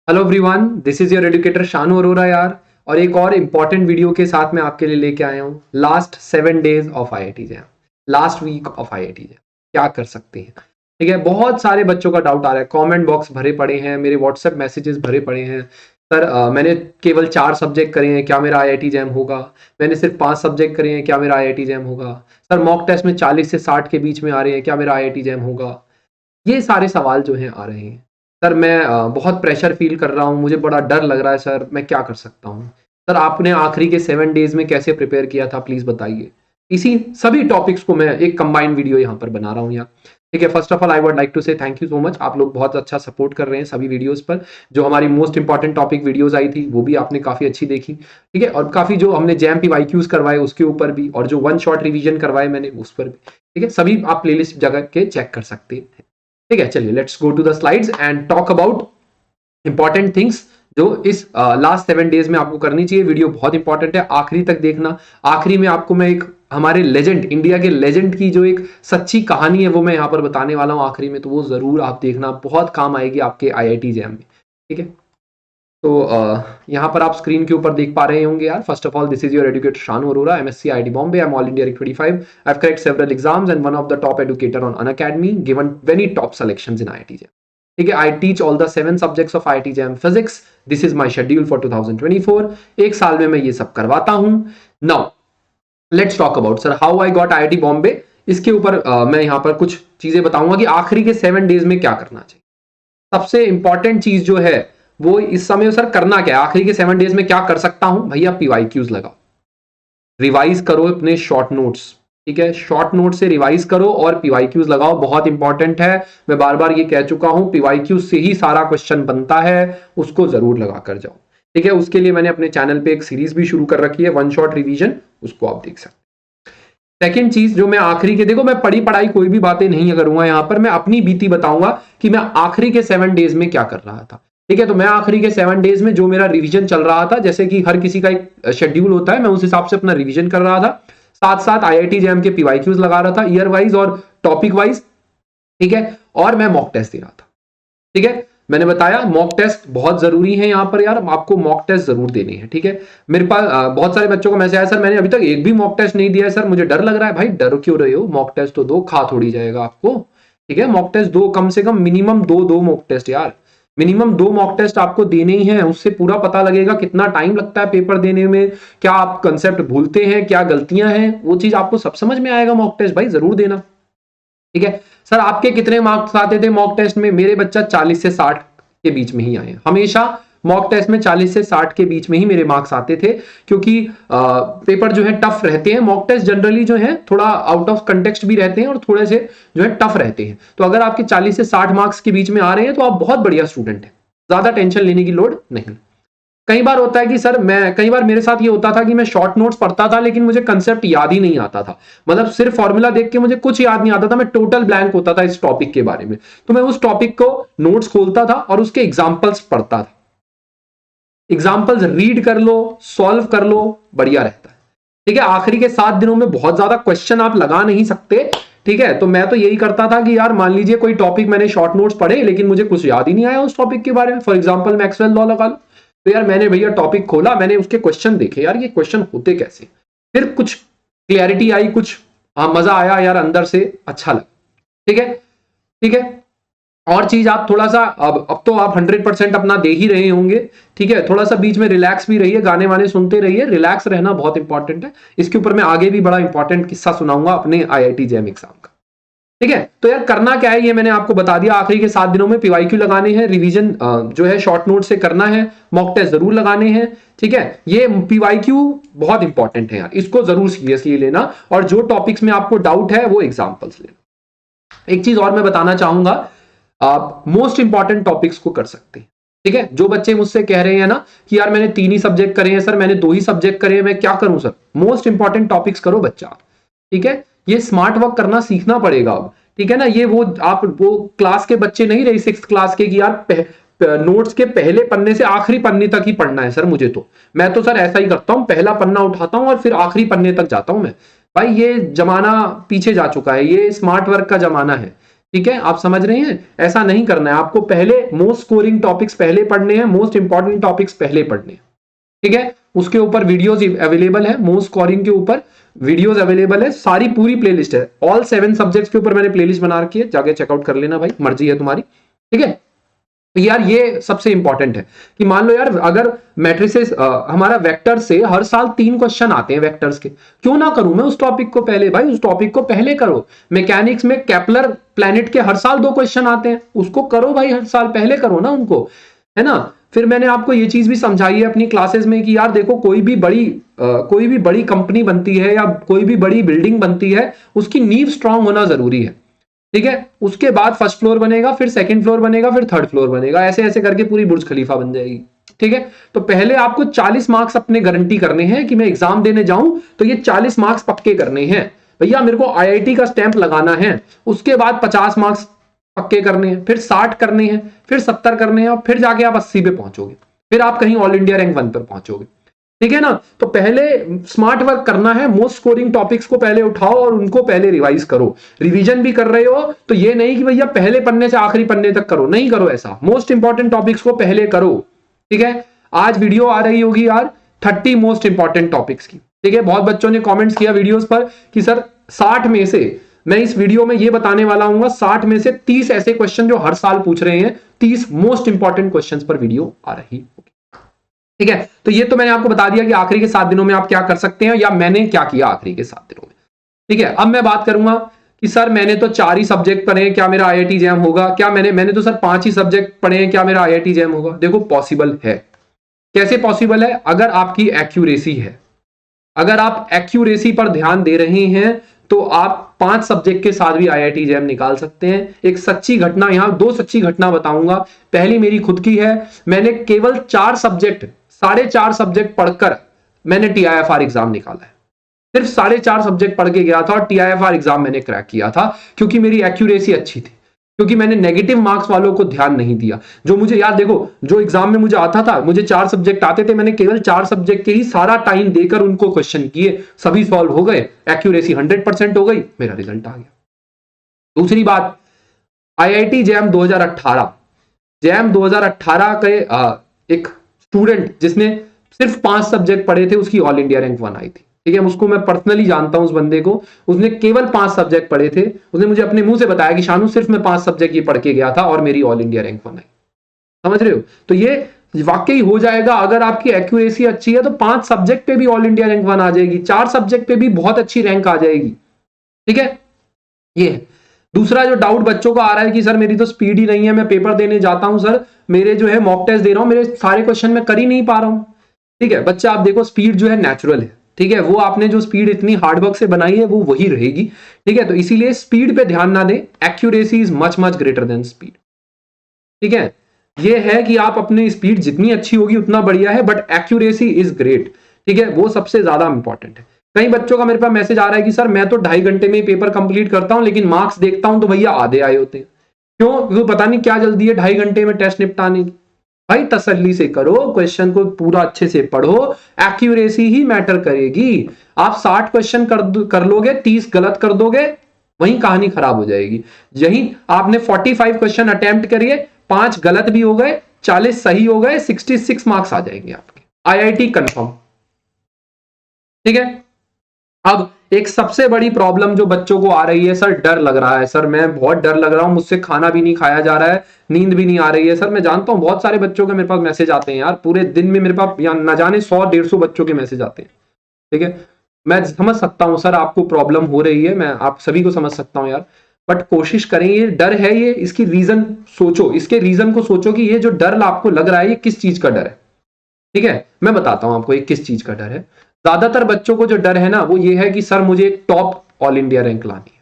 Hello everyone, this is your educator Shanu Arora यार। और एक और इम्पॉर्टेंट वीडियो के साथ मैं आपके लिए लेके आया हूँ। Last 7 days of IIT JAM, last week of IIT JAM, क्या कर सकते हैं। ठीक है, बहुत सारे बच्चों का डाउट आ रहा है, कमेंट बॉक्स भरे पड़े हैं, मेरे व्हाट्सएप मैसेजेस भरे पड़े हैं। सर मैंने केवल 4 सब्जेक्ट करे हैं, क्या मेरा आईआईटी जैम होगा। मैंने सिर्फ 5 सब्जेक्ट करे हैं, क्या मेरा आईआईटी जैम होगा। सर मॉक टेस्ट में 40 से 60 के बीच में आ रहे हैं, क्या मेरा आईआईटी जैम होगा। ये सारे सवाल जो हैं आ रहे हैं। सर मैं बहुत प्रेशर फील कर रहा हूँ, मुझे बड़ा डर लग रहा है सर, मैं क्या कर सकता हूँ। सर आपने आखिरी के 7 days में कैसे प्रिपेयर किया था, प्लीज बताइए। इसी सभी टॉपिक्स को मैं एक कंबाइंड वीडियो यहाँ पर बना रहा हूँ यार। ठीक है, first of all I would like to say thank you so much. आप लोग बहुत अच्छा सपोर्ट कर रहे हैं सभी वीडियोस पर। जो हमारी most important topic videos I थी वो भी आपने काफी अच्छी देखी। ठीक है, और काफी जो हमने जैम पीवाईक्यूज करवाए उसके ऊपर भी, और जो वन शॉट रिवीजन करवाए मैंने उस पर भी। ठीक है, सभी आप प्लेलिस्ट जगह के चेक कर सकते हैं। ठीक है, चलिए let's go to the slides and talk about important things जो इस लास्ट 7 days में आपको करनी चाहिए। वीडियो बहुत इंपॉर्टेंट है, आखिरी तक देखना। आखिरी में आपको मैं एक हमारे लेजेंड, इंडिया के लेजेंड की जो एक सच्ची कहानी है वो मैं यहाँ पर बताने वाला हूँ आखिरी में, तो वो जरूर आप देखना, बहुत काम आएगी आपके आईआईटी जैम में। ठीक है, तो यहाँ पर आप स्क्रीन के ऊपर देख पा रहे होंगे यार। First of all this is your educator Shanu Arora, MSc IIT Bombay, I am all India rank 25। I have cracked several exams and one of the top educator on Unacademy, given many top selections in IIT JAM. ठीक है, I teach all the 7 subjects of IIT JAM physics. This is my schedule for 2024। एक साल में मैं ये सब करवाता हूँ। Now let's talk about sir how I got IIT Bombay. इसके ऊपर मैं यहाँ पर कुछ चीजें बताऊंगा कि आखिरी के 7 days में क्या करना चाहिए। सबसे इंपॉर्टेंट चीज जो है वो इस समय सर करना क्या है, आखिरी के 7 days में क्या कर सकता हूं भैया। पीवाईक्यूज लगाओ, रिवाइज करो अपने शॉर्ट नोट्स। ठीक है, शॉर्ट नोट से रिवाइज करो और पीवाईक्यूज लगाओ, बहुत इंपॉर्टेंट है। मैं बार बार ये कह चुका हूं, पीवाईक्यूज से ही सारा क्वेश्चन बनता है, उसको जरूर लगा कर जाओ। ठीक है, उसके लिए मैंने अपने चैनल पे एक सीरीज भी शुरू कर रखी है, वन शॉट रिवीजन, उसको आप देख सकते हैं। सेकेंड चीज जो मैं आखिरी के, देखो मैं पढ़ी पढ़ाई कोई भी बातें नहीं करूंगा यहाँ पर, मैं अपनी बीती बताऊंगा कि मैं आखिरी के 7 days में क्या कर रहा था। ठीक है, तो मैं आखिरी के 7 days में जो मेरा रिवीजन चल रहा था, जैसे कि हर किसी का एक शेड्यूल होता है, मैं उस हिसाब से अपना रिवीजन कर रहा था। साथ साथ आईआईटी जैम के पीवाईक्यूज लगा रहा था, ईयर वाइज और टॉपिक वाइज। ठीक है, और मैं मॉक टेस्ट दे रहा था। ठीक है, मैंने बताया मॉक टेस्ट बहुत जरूरी है यहाँ पर यार, आपको मॉक टेस्ट जरूर देनी है। ठीक है, मेरे पास बहुत सारे बच्चों को मैसेज आया, सर मैंने अभी तक एक भी मॉक टेस्ट नहीं दिया है सर, मुझे डर लग रहा है। भाई डर क्यों रहे हो, मॉक टेस्ट तो दो, खा थोड़ी जाएगा आपको। ठीक है, मॉक टेस्ट दो, कम से कम मिनिमम दो मॉक टेस्ट यार, मिनिमम 2 मॉक टेस्ट आपको देने ही है। उससे पूरा पता लगेगा कितना टाइम लगता है पेपर देने में, क्या आप कंसेप्ट भूलते हैं, क्या गलतियां हैं, वो चीज आपको सब समझ में आएगा। मॉक टेस्ट भाई जरूर देना। ठीक है, सर आपके कितने मार्क्स आते थे मॉक टेस्ट में, मेरे बच्चा 40 से 60 के बीच में ही आए, हमेशा मॉक टेस्ट में 40 से 60 के बीच में ही मेरे मार्क्स आते थे, क्योंकि पेपर जो है टफ रहते हैं। मॉक टेस्ट जनरली जो है थोड़ा आउट ऑफ कंटेक्स्ट भी रहते हैं और थोड़े से जो है टफ रहते हैं। तो अगर आपके 40 से 60 मार्क्स के बीच में आ रहे हैं तो आप बहुत बढ़िया स्टूडेंट हैं, ज्यादा टेंशन लेने की लोड नहीं। कई बार होता है कि सर कई बार मेरे साथ ये होता था कि मैं शॉर्ट नोट्स पढ़ता था लेकिन मुझे कंसेप्ट याद ही नहीं आता था, मतलब सिर्फ फॉर्मूला देख के मुझे कुछ याद नहीं आता था, मैं टोटल ब्लैंक होता था इस टॉपिक के बारे में। तो मैं उस टॉपिक को नोट्स खोलता था और उसके एग्जाम्पल्स पढ़ता था। एग्जाम्पल्स रीड कर लो, सॉल्व कर लो, बढ़िया रहता है। ठीक है, आखिरी के 7 दिनों में बहुत ज्यादा क्वेश्चन आप लगा नहीं सकते। ठीक है, तो मैं तो यही करता था कि यार मान लीजिए कोई टॉपिक मैंने शॉर्ट नोट्स पढ़े लेकिन मुझे कुछ याद ही नहीं आया उस टॉपिक के बारे में, फॉर एग्जाम्पल मैक्सवेल लॉ लगा लो, तो यार मैंने भैया टॉपिक खोला, मैंने उसके क्वेश्चन देखे, यार ये क्वेश्चन होते कैसे, फिर कुछ क्लियरिटी आई, कुछ मजा आया यार, अंदर से अच्छा लगा। ठीक है, ठीक है, और चीज आप थोड़ा सा अब तो आप 100% अपना दे ही रहे होंगे। ठीक है, थोड़ा सा बीच में रिलैक्स भी रहिए, गाने वाने सुनते रहिए, रिलैक्स रहना बहुत इंपॉर्टेंट है। इसके ऊपर मैं आगे भी बड़ा इंपॉर्टेंट किस्सा सुनाऊंगा अपने आईआईटी जैम एग्जाम का। ठीक है, तो यार करना क्या है ये मैंने आपको बता दिया। आखिरी के 7 दिनों में पीवाईक्यू लगाने हैं, रिवीजन जो है शॉर्ट नोट से करना है, मॉक टेस्ट जरूर लगाने हैं। ठीक है, ये पीवाईक्यू बहुत इंपॉर्टेंट है यार, इसको जरूर सीरियसली लेना, और जो टॉपिक्स में आपको डाउट है वो एग्जाम्पल्स लेना। एक चीज और मैं बताना चाहूंगा, आप मोस्ट इंपॉर्टेंट टॉपिक्स को कर सकते हैं। ठीक है, जो बच्चे मुझसे कह रहे हैं ना कि यार मैंने 3 ही सब्जेक्ट करे हैं सर, मैंने 2 ही सब्जेक्ट करे हैं, मैं क्या करूं सर, मोस्ट इंपॉर्टेंट टॉपिक्स करो बच्चा। ठीक है, ये स्मार्ट वर्क करना सीखना पड़ेगा अब। ठीक है ना, ये वो आप वो क्लास के बच्चे नहीं रहे 6th क्लास के कि यार नोट्स के पहले पन्ने से आखिरी पन्ने तक ही पढ़ना है सर मुझे, तो मैं तो सर ऐसा ही करता हूं, पहला पन्ना उठाता हूं और फिर आखिरी पन्ने तक जाता हूं मैं। भाई ये जमाना पीछे जा चुका है, ये स्मार्ट वर्क का जमाना है। ठीक है, आप समझ रहे हैं? ऐसा नहीं करना है आपको। पहले मोस्ट स्कोरिंग टॉपिक्स पहले पढ़ने हैं, मोस्ट इंपॉर्टेंट टॉपिक्स पहले पढ़ने हैं। ठीक है, उसके ऊपर वीडियोस अवेलेबल है, मोस्ट स्कोरिंग के ऊपर वीडियोस अवेलेबल है, सारी पूरी प्लेलिस्ट है, ऑल 7 सब्जेक्ट्स के ऊपर मैंने प्लेलिस्ट बना रखी है, जाके चेकआउट कर लेना भाई, मर्जी है तुम्हारी। ठीक है, तो यार ये सबसे इंपॉर्टेंट है कि मान लो यार अगर मैट्रिसेस हमारा वेक्टर से हर साल 3 क्वेश्चन आते हैं वेक्टर्स के, क्यों ना करूं मैं उस टॉपिक को पहले? भाई उस टॉपिक को पहले करो। मैकेनिक्स में केपलर प्लैनेट के हर साल 2 क्वेश्चन आते हैं, उसको करो भाई, हर साल पहले करो ना उनको, है ना। फिर मैंने आपको ये चीज भी समझाई है अपनी क्लासेस में कि यार देखो कोई भी बड़ी कंपनी बनती है या कोई भी बड़ी बिल्डिंग बनती है, उसकी नींव स्ट्रांग होना जरूरी है। ठीक है, उसके बाद फर्स्ट फ्लोर बनेगा, फिर सेकंड फ्लोर बनेगा, फिर थर्ड फ्लोर बनेगा, ऐसे ऐसे करके पूरी बुर्ज खलीफा बन जाएगी। ठीक है, तो पहले आपको 40 मार्क्स अपने गारंटी करने हैं कि मैं एग्जाम देने जाऊं तो ये 40 मार्क्स पक्के करने हैं भैया, मेरे को आईआईटी का स्टैंप लगाना है। उसके बाद 50 मार्क्स पक्के करने हैं, फिर 60 करने हैं, फिर 70 करने हैं, और फिर जाके आप 80 पे पहुंचोगे, फिर आप कहीं ऑल इंडिया रैंक 1 पर पहुंचोगे। ठीक है ना, तो पहले स्मार्ट वर्क करना है, मोस्ट स्कोरिंग टॉपिक्स को पहले उठाओ और उनको पहले रिवाइज करो। रिवीजन भी कर रहे हो तो ये नहीं कि भैया पहले पन्ने से आखिरी पन्ने तक करो, नहीं करो ऐसा, मोस्ट इंपॉर्टेंट टॉपिक्स को पहले करो। ठीक है, आज वीडियो आ रही होगी यार 30 मोस्ट इंपॉर्टेंट टॉपिक्स की। ठीक है, बहुत बच्चों ने कॉमेंट्स किया वीडियोस पर कि सर 60 में से, मैं इस वीडियो में ये बताने वाला हूँ 60 में से 30 ऐसे क्वेश्चन जो हर साल पूछ रहे हैं, 30 मोस्ट इंपॉर्टेंट क्वेश्चन पर वीडियो आ रही होगी। ठीक है, तो ये तो मैंने आपको बता दिया कि आखिरी के 7 दिनों में आप क्या कर सकते हैं, या मैंने क्या किया आखिरी के 7 दिनों में। ठीक है, अब मैं बात करूंगा कि सर मैंने तो 4 ही सब्जेक्ट पढ़े हैं, क्या मेरा आईआईटी जैम होगा? क्या मैंने तो सर 5 ही सब्जेक्ट पढ़े हैं, क्या मेरा आईआईटी जैम होगा? देखो पॉसिबल है। कैसे पॉसिबल है? अगर आपकी एक्यूरेसी है, अगर आप एक्यूरेसी पर ध्यान दे रहे हैं तो आप 5 सब्जेक्ट के साथ भी आईआईटी जैम निकाल सकते हैं। एक सच्ची घटना, यहां 2 सच्ची घटना बताऊंगा। पहली मेरी खुद की है, मैंने केवल 4 सब्जेक्ट, 4.5 सब्जेक्ट पढ़कर मैंने टीआईएफआर एग्जाम निकाला है। सिर्फ 4.5 सब्जेक्ट पढ़ के गया था और टीआईएफआर एग्जाम मैंने क्रैक किया था, क्योंकि मेरी एक्यूरेसी अच्छी थी, क्योंकि मैंने नेगेटिव मार्क्स वालों को ध्यान नहीं दिया। जो मुझे याद, देखो जो एग्जाम में मुझे आता था, मुझे 4 सब्जेक्ट आते थे, मैंने केवल 4 सब्जेक्ट के ही सारा टाइम देकर उनको क्वेश्चन किए, सभी सॉल्व हो गए, एक्यूरेसी 100% हो गई, मेरा रिजल्ट आ गया। दूसरी बात, आईआईटी जैम 2018, जैम 2018 के एक स्टूडेंट जिसने सिर्फ 5 सब्जेक्ट पढ़े थे, उसकी ऑल इंडिया रैंक 1 आई थी। ठीक है, उसको मैं पर्सनली जानता हूं, उस बंदे को, उसने केवल 5 सब्जेक्ट पढ़े थे, उसने मुझे अपने मुंह से बताया कि शानू सिर्फ मैं 5 सब्जेक्ट ये पढ़ के गया था और मेरी ऑल इंडिया रैंक 1 आई। समझ रहे हो? तो ये वाकई हो जाएगा। अगर आपकी एक्यूरेसी अच्छी है तो 5 सब्जेक्ट पे भी ऑल इंडिया रैंक 1 आ जाएगी, 4 सब्जेक्ट पे भी बहुत अच्छी रैंक आ जाएगी। ठीक है, ये है। दूसरा जो डाउट बच्चों का आ रहा है कि सर मेरी तो स्पीड ही नहीं है, मैं पेपर देने जाता हूं सर, मेरे जो है मॉक टेस्ट दे रहा हूं, मेरे सारे क्वेश्चन मैं कर ही नहीं पा रहा हूं। ठीक है बच्चा, आप देखो स्पीड जो है नेचुरल है। ठीक है, वो आपने जो स्पीड इतनी हार्डवर्क से बनाई है वो वही रहेगी। ठीक है, तो इसीलिए स्पीड पे ध्यान ना दें, accuracy is much much greater than speed. ठीक है, ये है कि आप अपनी स्पीड जितनी अच्छी होगी उतना बढ़िया है, बट एक्यूरेसी इज ग्रेट। ठीक है, वो सबसे ज्यादा इंपॉर्टेंट है। कई बच्चों का मेरे पास मैसेज आ रहा है कि सर मैं तो 2.5 घंटे में पेपर कंप्लीट करता हूं, लेकिन मार्क्स देखता हूं तो भैया आधे आए होते हैं। क्यों? क्योंकि पता नहीं क्या जल्दी है 2.5 घंटे में टेस्ट निपटाने की। भाई तसल्ली से करो, क्वेश्चन को पूरा अच्छे से पढ़ो, एक्यूरेसी ही मैटर करेगी। आप 60 क्वेश्चन कर लोगे, 30 गलत कर दोगे, वहीं कहानी खराब हो जाएगी। यही आपने 45 क्वेश्चन अटेम्प्ट करिए, 5 गलत भी हो गए, 40 सही हो गए, 66 मार्क्स आ जाएंगे आपके, आईआईटी कंफर्म। ठीक है, अब एक सबसे बड़ी प्रॉब्लम जो बच्चों को आ रही है, सर डर लग रहा है, सर मैं बहुत डर लग रहा हूं, मुझसे खाना भी नहीं खाया जा रहा है, नींद भी नहीं आ रही है। सर मैं जानता हूं बहुत सारे बच्चों के मेरे पास मैसेज आते हैं यार, पूरे दिन में मेरे पास न जाने 100-150 बच्चों के मैसेज आते हैं। ठीक है, मैं समझ सकता हूं सर आपको प्रॉब्लम हो रही है, मैं आप सभी को समझ सकता हूं यार, बट कोशिश करें, ये डर है, ये इसकी रीजन सोचो, इसके रीजन को सोचो कि ये जो डर आपको लग रहा है ये किस चीज का डर है। ठीक है, मैं बताता हूं आपको ये किस चीज का डर है। ज्यादातर बच्चों को जो डर है ना वो ये है कि सर मुझे एक टॉप ऑल इंडिया रैंक लानी है।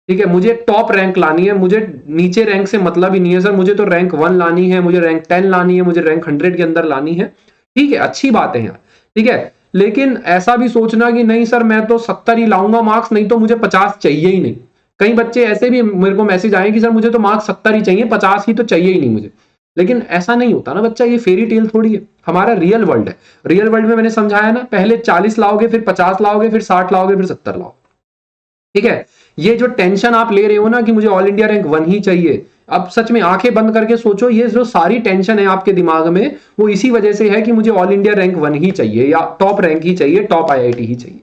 ठीक है, मुझे टॉप रैंक लानी है, मुझे नीचे रैंक से मतलब ही नहीं है सर, मुझे तो रैंक 1 लानी है, मुझे रैंक 10 लानी है, मुझे रैंक 100 के अंदर लानी है। ठीक है, अच्छी बात है यार। ठीक है, लेकिन ऐसा भी सोचना कि नहीं सर मैं तो 70 ही लाऊंगा मार्क्स, नहीं तो मुझे 50 चाहिए ही नहीं। कई बच्चे ऐसे भी मेरे को मैसेज आए कि सर मुझे तो मार्क्स 70 ही चाहिए, 50 ही तो चाहिए ही नहीं मुझे। लेकिन ऐसा नहीं होता ना बच्चा, ये फेरी टेल थोड़ी है, हमारा रियल वर्ल्ड है। रियल वर्ल्ड में मैंने समझाया ना, पहले 40 लाओगे, फिर 50 लाओगे, फिर 60 लाओगे, फिर 70 लाओगे। ठीक है, ये जो टेंशन आप ले रहे हो ना कि मुझे ऑल इंडिया रैंक 1 ही चाहिए, अब सच में आंखें बंद करके सोचो, ये जो सारी टेंशन है आपके दिमाग में वो इसी वजह से है कि मुझे ऑल इंडिया रैंक 1 ही चाहिए या टॉप रैंक ही चाहिए, टॉप आईआईटी ही चाहिए।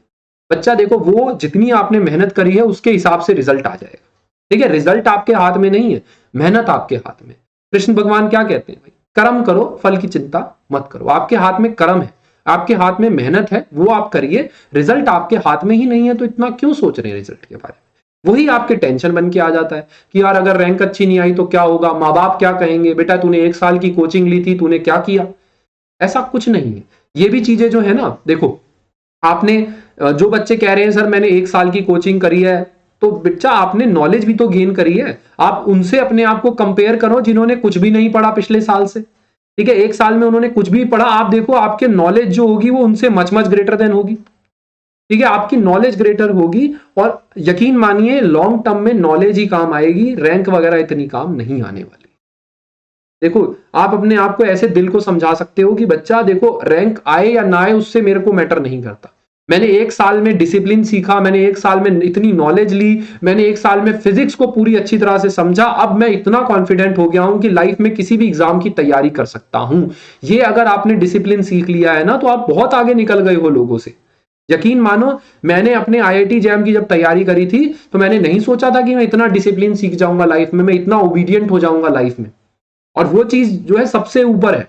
बच्चा देखो, वो जितनी आपने मेहनत करी है उसके हिसाब से रिजल्ट आ जाएगा। ठीक है, रिजल्ट आपके हाथ में नहीं है, मेहनत आपके हाथ में। कृष्ण भगवान क्या कहते हैं भाई, कर्म करो फल की चिंता मत करो। आपके हाथ में कर्म है, आपके हाथ में मेहनत है, वो आप करिए। रिजल्ट आपके हाथ में ही नहीं है तो इतना क्यों सोच रहे हैं रिजल्ट के बारे में। वही आपके टेंशन बन के आ जाता है कि यार अगर रैंक अच्छी नहीं आई तो क्या होगा, माँ बाप क्या कहेंगे, बेटा तूने 1 साल की कोचिंग ली थी, तूने क्या किया। ऐसा कुछ नहीं है। ये भी चीजें जो है ना, देखो आपने जो बच्चे कह रहे हैं सर मैंने 1 साल की कोचिंग करी है, तो बच्चा आपने नॉलेज भी तो गेन करी है। आप उनसे अपने आप को कंपेयर करो जिन्होंने कुछ भी नहीं पढ़ा पिछले साल से। ठीक है, 1 साल में उन्होंने कुछ भी पढ़ा, आप देखो आपके नॉलेज जो होगी वो उनसे मच मच ग्रेटर देन होगी। ठीक है, आपकी नॉलेज ग्रेटर होगी और यकीन मानिए लॉन्ग टर्म में नॉलेज ही काम आएगी, रैंक वगैरह इतनी काम नहीं आने वाली। देखो आप अपने आप को ऐसे दिल को समझा सकते हो कि बच्चा देखो रैंक आए या ना आए उससे मेरे को मैटर नहीं करता। मैंने 1 साल में डिसिप्लिन सीखा, मैंने 1 साल में इतनी नॉलेज ली, मैंने 1 साल में फिजिक्स को पूरी अच्छी तरह से समझा। अब मैं इतना कॉन्फिडेंट हो गया हूं कि लाइफ में किसी भी एग्जाम की तैयारी कर सकता हूं। ये अगर आपने डिसिप्लिन सीख लिया है ना तो आप बहुत आगे निकल गए हो लोगों से। यकीन मानो, मैंने अपने आईआईटी जैम की जब तैयारी करी थी तो मैंने नहीं सोचा था कि मैं इतना डिसिप्लिन सीख जाऊंगा लाइफ में, मैं इतना ओबीडियंट हो जाऊंगा लाइफ में। और वो चीज जो है सबसे ऊपर है।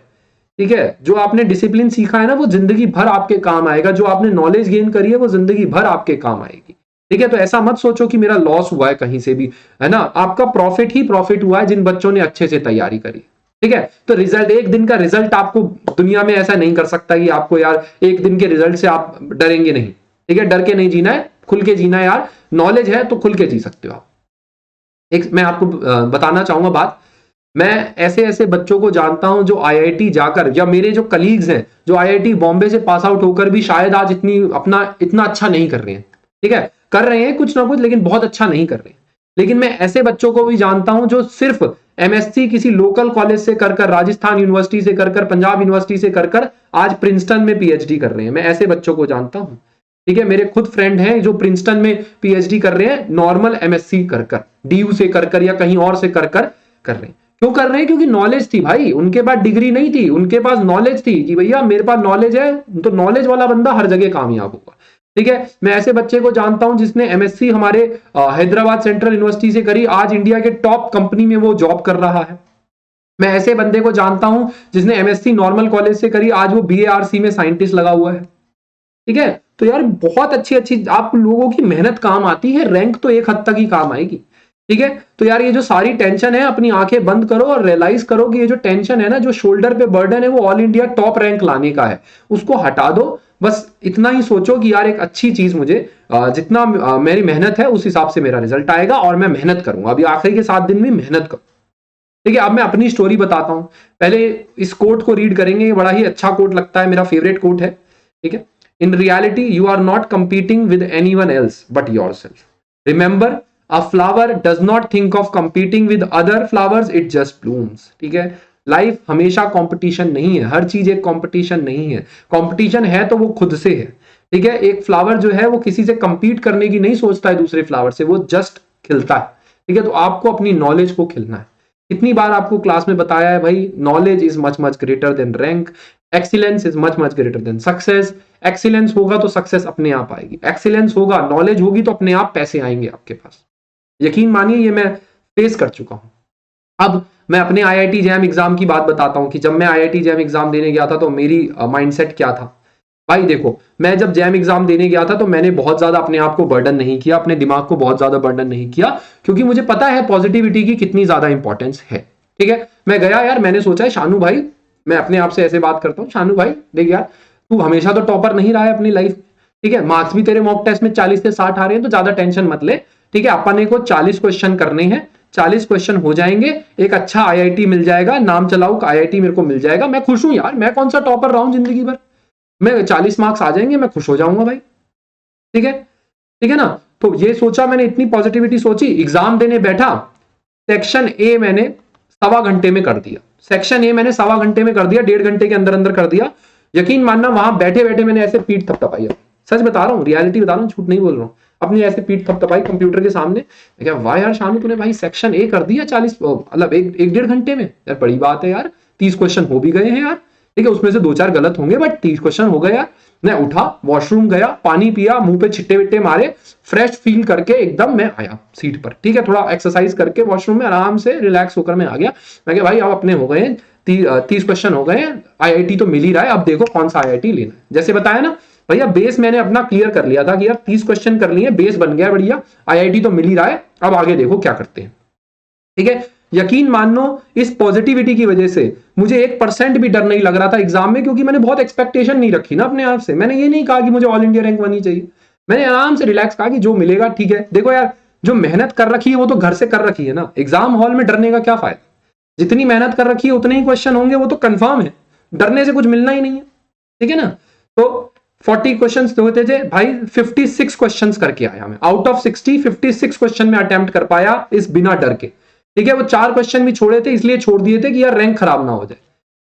ठीक है, जो आपने डिसिप्लिन सीखा है ना वो जिंदगी भर आपके काम आएगा, जो आपने नॉलेज गेन करी है वो जिंदगी भर आपके काम आएगी। ठीक है, तो ऐसा मत सोचो कि मेरा लॉस हुआ है कहीं से भी, है ना। आपका प्रॉफिट ही प्रॉफिट हुआ है जिन बच्चों ने अच्छे से तैयारी करी। ठीक है, तो रिजल्ट, एक दिन का रिजल्ट आपको दुनिया में ऐसा नहीं कर सकता कि आपको यार एक दिन के रिजल्ट से आप डरेंगे नहीं। ठीक है, डर के नहीं जीना है, खुल के जीना है यार। नॉलेज है तो खुल के जी सकते हो आप। एक मैं आपको बताना चाहूंगा बात, मैं ऐसे ऐसे बच्चों को जानता हूं जो आईआईटी जाकर, या मेरे जो कलीग्स हैं जो आईआईटी बॉम्बे से पास आउट होकर भी शायद आज इतना अच्छा नहीं कर रहे हैं। ठीक है, कर रहे हैं कुछ ना कुछ लेकिन बहुत अच्छा नहीं कर रहे हैं। लेकिन मैं ऐसे बच्चों को भी जानता हूं जो सिर्फ एमएससी किसी लोकल कॉलेज से कर कर, राजस्थान यूनिवर्सिटी से कर कर, पंजाब यूनिवर्सिटी से कर कर आज प्रिंसटन में पीएचडी कर रहे हैं। मैं ऐसे बच्चों को जानता हूं। ठीक है, मेरे खुद फ्रेंड हैं जो प्रिंसटन में पीएचडी कर रहे हैं, नॉर्मल एमएससी कर कर, डीयू से कर कर या कहीं और से कर कर कर रहे हैं। क्यों कर रहे हैं? क्योंकि नॉलेज थी भाई, उनके पास डिग्री नहीं थी, उनके पास नॉलेज थी कि भैया मेरे पास नॉलेज है, तो नॉलेज वाला बंदा हर जगह कामयाब होगा। ठीक है, मैं ऐसे बच्चे को जानता हूं जिसने एमएससी हमारे हैदराबाद सेंट्रल यूनिवर्सिटी से करी, आज इंडिया के टॉप कंपनी में वो जॉब कर रहा है। मैं ऐसे बंदे को जानता हूं जिसने एमएससी नॉर्मल कॉलेज से करी, आज वो बीएआरसी में साइंटिस्ट लगा हुआ है। ठीक है, तो यार बहुत अच्छी अच्छी आप लोगों की मेहनत काम आती है, रैंक तो एक हद तक ही काम आएगी। ठीक है, तो यार ये जो सारी टेंशन है अपनी आंखें बंद करो और रियलाइज करो कि ये जो टेंशन है ना, जो शोल्डर पे बर्डन है वो ऑल इंडिया टॉप रैंक लाने का है, उसको हटा दो। बस इतना ही सोचो कि यार एक अच्छी चीज मुझे जितना मेरी मेहनत है उस हिसाब से मेरा रिजल्ट आएगा और मैं मेहनत करूंगा। अभी आखिरी के 7 दिन में मेहनत करूं। ठीक है, अब मैं अपनी स्टोरी बताता हूं। पहले इस कोट को रीड करेंगे, ये बड़ा ही अच्छा कोट लगता है, मेरा फेवरेट कोट है। ठीक है, in reality you are not competing with anyone else but yourself. Remember, a flower does not think of competing with other flowers, it just blooms। ठीक है, लाइफ हमेशा कंपटीशन नहीं है, हर चीज एक कंपटीशन नहीं है। कंपटीशन है तो वो खुद से है। ठीक है, एक फ्लावर जो है वो किसी से कंपीट करने की नहीं सोचता है दूसरे फ्लावर से, वो जस्ट खिलता है। ठीक है, तो आपको अपनी नॉलेज को खिलना है। कितनी बार आपको क्लास में बताया है भाई, knowledge is much much greater than rank, excellence is much much greater than success. Excellence होगा तो सक्सेस अपने आप आएगी, एक्सीलेंस होगा, नॉलेज होगी तो अपने आप पैसे आएंगे आपके पास। यकीन मानिए ये मैं फेस कर चुका हूं। अब मैं अपने आईआईटी जैम एग्जाम की बात बताता हूं कि जब मैं आईआईटी जैम एग्जाम देने गया था तो मेरी माइंडसेट क्या था। भाई देखो, मैं जब जैम एग्जाम देने गया था तो मैंने बहुत ज्यादा अपने आप को बर्डन नहीं किया, अपने दिमाग को बहुत ज्यादा बर्डन नहीं किया, क्योंकि मुझे पता है पॉजिटिविटी की कितनी ज्यादा इंपॉर्टेंस है। ठीक है, मैं गया यार, मैंने सोचा है शानू भाई, मैं अपने आप से ऐसे बात करता हूँ, शानू भाई देख यार तू हमेशा तो टॉपर नहीं रहा है अपनी लाइफ। ठीक है, मार्क्स भी तेरे मॉक टेस्ट में 40 से 60 आ रहे हैं, तो ज्यादा टेंशन मत ले। ठीक है, अपने को 40 क्वेश्चन करने हैं, 40 क्वेश्चन हो जाएंगे, एक अच्छा आईआईटी मिल जाएगा, नाम चलाऊ आईआईटी मेरे को मिल जाएगा। मैं खुश हूं यार, मैं कौन सा टॉपर रहा हूं जिंदगी भर, मैं 40 मार्क्स आ जाएंगे, मैं खुश हो जाऊंगा भाई। ठीक है ना, तो ये सोचा मैंने, इतनी पॉजिटिविटी सोची, एग्जाम देने बैठा, सेक्शन ए मैंने 1.25 घंटे में कर दिया। सेक्शन ए मैंने 1.25 घंटे में कर दिया, 1.5 घंटे के अंदर अंदर कर दिया। यकीन मानना वहां बैठे बैठे मैंने ऐसे पीठ थपथपाई। सच बता रहा हूं, रियलिटी बता रहा हूं, झूठ नहीं बोल रहा हूं। अपनी ऐसे पीठ थपथपाई कंप्यूटर के सामने। मैं क्या वाह यार शानू तूने भाई सेक्शन ए कर दिया 40 मतलब एक डेढ़ घंटे में, यार बड़ी बात है यार, 30 क्वेश्चन हो भी गए हैं यार, ठीक है, उसमें से 2-4 गलत होंगे बट 30 क्वेश्चन हो गए यार। मैं उठा, वॉशरूम गया, पानी पिया, मुंह पे छिट्टे विट्टे मारे, फ्रेश फील करके एकदम मैं आया सीट पर, ठीक है, थोड़ा एक्सरसाइज करके वॉशरूम में आराम से रिलैक्स होकर मैं आ गया। मैं कहा भाई अब अपने हो गए 30 क्वेश्चन हो गए, आईआईटी तो मिल ही रहा है, अब देखो कौन सा आईआईटी लेना है। जैसे बताया ना भैया, बेस मैंने अपना क्लियर कर लिया था कि यार 30 क्वेश्चन कर लिए, बेस बन गया बढ़िया, आईआईटी तो मिल ही रहा है, अब आगे देखो क्या करते हैं, ठीक है। यकीन मान लो इस पॉजिटिविटी की वजह से मुझे 1% भी डर नहीं लग रहा था एग्जाम में, क्योंकि मैंने बहुत एक्सपेक्टेशन नहीं रखी ना अपने आप से। मैंने ये नहीं कहा कि मुझे ऑल इंडिया रैंक बननी चाहिए, मैंने आराम से रिलैक्स कहा कि जो मिलेगा ठीक है। देखो यार, जो मेहनत कर रखी है वो तो घर से कर रखी है ना, एग्जाम हॉल में डरने का क्या फायदा, जितनी मेहनत कर रखी है उतने ही क्वेश्चन होंगे, वो तो कंफर्म है, डरने से कुछ मिलना ही नहीं है, ठीक है ना। तो 40 क्वेश्चंस होते थे भाई, 56 क्वेश्चंस करके आया मैं, आउट ऑफ 60 56 क्वेश्चन में अटेम्प्ट कर पाया इस बिना डर के, ठीक है। वो 4 क्वेश्चन भी छोड़े थे, इसलिए छोड़ दिए थे कि यार रैंक खराब ना हो जाए,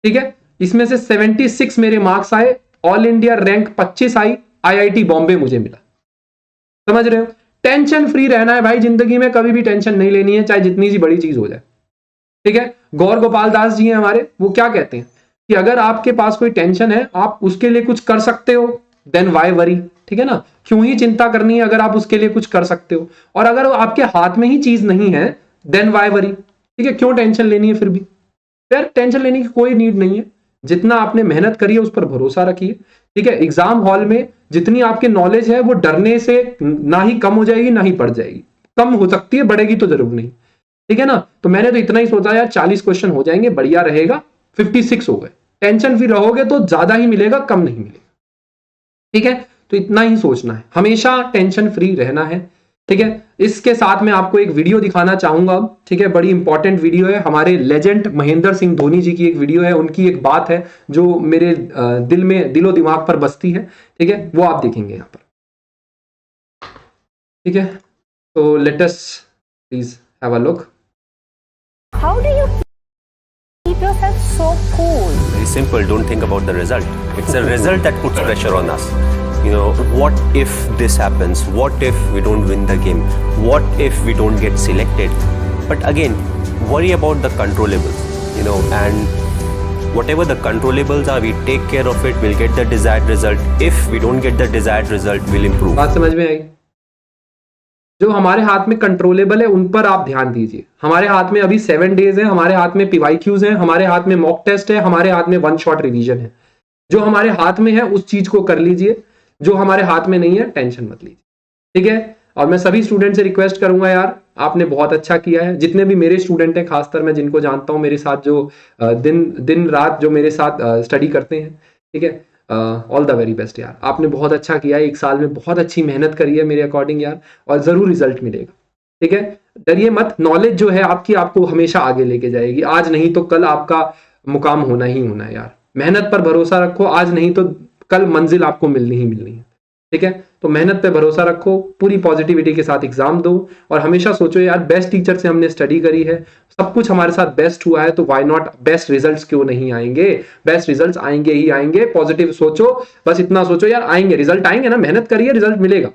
ठीक है। इसमें से 76 मेरे मार्क्स आए, ऑल इंडिया रैंक 25 आई, आईआईटी बॉम्बे मुझे मिला, समझ रहे हो। टेंशन फ्री रहना है भाई जिंदगी में, कभी भी टेंशन नहीं लेनी है, चाहे जितनी सी बड़ी चीज हो जाए, ठीक है। गौर गोपाल दास जी हैं हमारे, वो क्या कहते हैं कि अगर आपके पास कोई टेंशन है, आप उसके लिए कुछ कर सकते हो, देन वाई वरी, ठीक है ना, क्यों ही चिंता करनी है अगर आप उसके लिए कुछ कर सकते हो, और अगर आपके हाथ में ही चीज नहीं है देन वाई वरी, ठीक है, क्यों टेंशन लेनी है फिर भी, यार टेंशन लेने की कोई नीड नहीं है, जितना आपने मेहनत करी है उस पर भरोसा रखिए, ठीक है। एग्जाम हॉल में जितनी आपकी नॉलेज है वो डरने से ना ही कम हो जाएगी ना ही बढ़ जाएगी, कम हो सकती है, बढ़ेगी तो जरूर नहीं, ठीक है ना। तो मैंने तो इतना ही सोचा यार 40 क्वेश्चन हो जाएंगे, बढ़िया रहेगा, 56 हो गए, टेंशन फ्री रहोगे तो ज्यादा ही मिलेगा, कम नहीं मिलेगा, ठीक है। तो इतना ही सोचना है, हमेशा टेंशन फ्री रहना है, ठीक है। इसके साथ मैं आपको एक वीडियो दिखाना चाहूंगा, ठीक है, बड़ी इंपॉर्टेंट वीडियो है, हमारे लेजेंड महेंद्र सिंह धोनी जी की एक वीडियो है, उनकी एक बात है जो मेरे दिल में, दिलो दिमाग पर बसती है, ठीक है, वो आप देखेंगे यहां पर, ठीक है। तो let us please have a look. How do you keep yourself so cool? Very simple. Don't think about the result. It's a result that puts pressure on us. You know, what if this happens? What if we don't win the game? What if we don't get selected? But again, worry about the controllables, you know, and whatever the controllables are, we take care of it, we'll get the desired result. If we don't get the desired result, we'll improve. बात समझ में आई? जो हमारे हाथ में controllable है उन पर आप ध्यान दीजिए। हमारे हाथ में अभी 7 डेज है, हमारे हाथ में PYQs है, हमारे हाथ में मॉक टेस्ट है, हमारे हाथ में 1 शॉट रिवीजन है। जो हमारे हाथ में है उस चीज को कर लीजिए, जो हमारे हाथ में नहीं है टेंशन मत लीजिए, ठीक है। और मैं सभी स्टूडेंट से रिक्वेस्ट करूंगा यार, आपने बहुत अच्छा किया है, जितने भी मेरे स्टूडेंट हैं, खासकर मैं जिनको जानता हूं, मेरे साथ जो दिन रात जो मेरे साथ स्टडी करते हैं, ठीक है, ऑल द वेरी बेस्ट यार, आपने बहुत अच्छा किया है, 1 साल में बहुत अच्छी मेहनत करी है मेरे अकॉर्डिंग यार, और जरूर रिजल्ट मिलेगा, ठीक है। डरिए मत, नॉलेज जो है आपकी आपको हमेशा आगे लेके जाएगी, आज नहीं तो कल आपका मुकाम होना ही होना है यार। मेहनत पर भरोसा रखो, आज नहीं तो कल मंजिल आपको मिलनी ही मिलनी है, ठीक है। तो मेहनत पे भरोसा रखो, पूरी पॉजिटिविटी के साथ एग्जाम दो, और हमेशा सोचो यार बेस्ट टीचर से हमने स्टडी करी है, सब कुछ हमारे साथ बेस्ट हुआ है, तो व्हाई नॉट बेस्ट रिजल्ट्स क्यों नहीं आएंगे, बेस्ट रिजल्ट्स आएंगे ही आएंगे। पॉजिटिव सोचो, बस इतना सोचो यार आएंगे, रिजल्ट आएंगे ना, मेहनत करिए, रिजल्ट मिलेगा,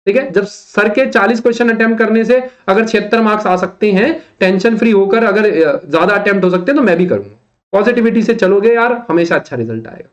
ठीक है। जब सर के 40 क्वेश्चन अटेम्प्ट करने से अगर 76 मार्क्स आ सकते हैं, टेंशन फ्री होकर अगर ज्यादा अटेम्प्ट हो सकते हैं, तो मैं भी करूंगा। पॉजिटिविटी से चलोगे यार, हमेशा अच्छा रिजल्ट आएगा,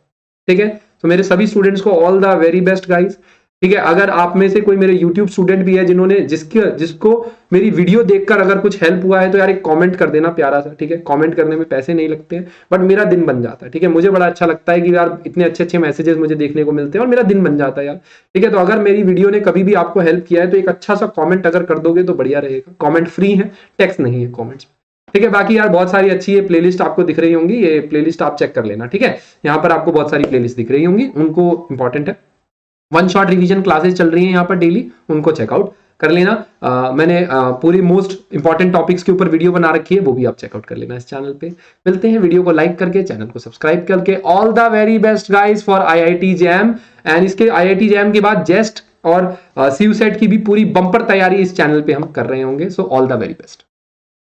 ठीक है। तो मेरे सभी स्टूडेंट्स को all the very best guys, ठीक है। अगर आप में से कोई मेरे YouTube स्टूडेंट भी है जिन्होंने जिसको मेरी वीडियो देखकर अगर कुछ हेल्प हुआ है, तो यार एक कमेंट कर देना प्यारा सा, ठीक है। कमेंट करने में पैसे नहीं लगते हैं, बट मेरा दिन बन जाता है, ठीक है। मुझे बड़ा अच्छा लगता है कि यार इतने अच्छे अच्छे मैसेजेस मुझे देखने को मिलते हैं और मेरा दिन बन जाता है यार, ठीक है। तो अगर मेरी वीडियो ने कभी भी आपको हेल्प किया है, तो एक अच्छा सा कॉमेंट अगर कर दोगे तो बढ़िया रहेगा। कॉमेंट फ्री है, टैक्स नहीं है कॉमेंट्स, ठीक है। बाकी यार बहुत सारी अच्छी ये प्लेलिस्ट आपको दिख रही होंगी, ये प्लेलिस्ट आप चेक कर लेना, ठीक है। यहाँ पर आपको बहुत सारी प्लेलिस्ट दिख रही होंगी, उनको इंपॉर्टेंट है। 1 शॉट रिवीजन क्लासेस चल रही हैं यहाँ पर डेली, उनको चेकआउट कर लेना। मैंने पूरी मोस्ट इंपॉर्टेंट टॉपिक्स के ऊपर वीडियो बना रखी है, वो भी आप चेकआउट कर लेना इस चैनल पे। मिलते हैं वीडियो को लाइक करके, चैनल को सब्सक्राइब करके। All the very best guys for IIT jam, and इसके IIT जैम के बाद जेस्ट और CUSET की भी पूरी बम्पर तैयारी इस चैनल पे हम कर रहे होंगे। So all the very best.